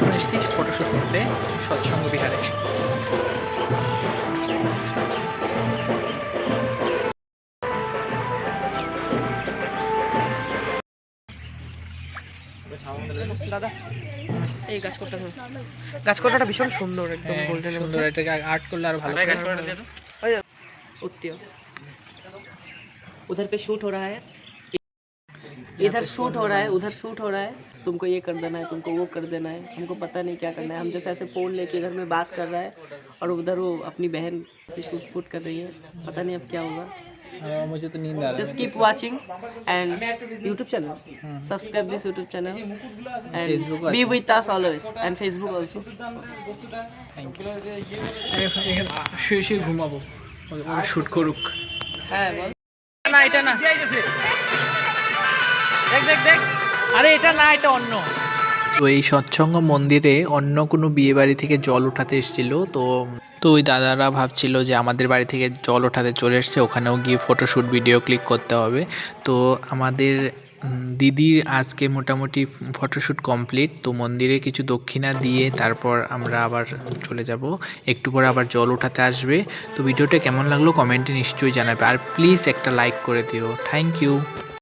এখন এসেছি ফটোশ্যুট করতে সৎসঙ্গ বিহারে। দাদা এই গাছকোটাটা ভীষণ সুন্দর, একদম গোল্ডেন সুন্দর। এটাকে আর্ট করলে আরো ভালো। उत्तियो उधर पे शूट हो रहा है, इधर शूट हो रहा है, उधर शूट हो रहा है, तुमको ये कर देना है, तुमको वो कर देना है, हमको पता नहीं क्या करना है। हम जैसे ऐसे फ़ोन लेके इधर में बात कर रहा है और उधर वो अपनी बहन से शूट फूट कर रही है। पता नहीं अब क्या होगा। मुझे तो नींद आ रहा है। Just keep watching and YouTube channel, subscribe this YouTube channel and B with us always and Facebook also. Thank you. শুয়ে শুয়ে ঘুমাবো, শুট করুক। হ্যাঁ বল না, এটা না, দেখ দেখ দেখ, আরে এটা না, এটা অন্য। তো এই সৎসঙ্গ মন্দিরে অন্য কোনো বিয়ে বাড়ি থেকে জল উঠাতে এসেছিল, তো ওই দাদারা ভাবছিল যে আমাদের বাড়ি থেকে জল ওঠাতে চলে এসছে, ওখানেও গিয়ে ফটোশ্যুট ভিডিও ক্লিক করতে হবে। তো আমাদের দিদির আজকে মোটামুটি ফটোশ্যুট কমপ্লিট। তো মন্দিরে কিছু দক্ষিণা দিয়ে তারপর আমরা আবার চলে যাব, একটু পরে আবার জল ওঠাতে আসবে। তো ভিডিওটা কেমন লাগলো কমেন্টে নিশ্চয়ই জানাবে, আর প্লিজ একটা লাইক করে দিও। Thank you.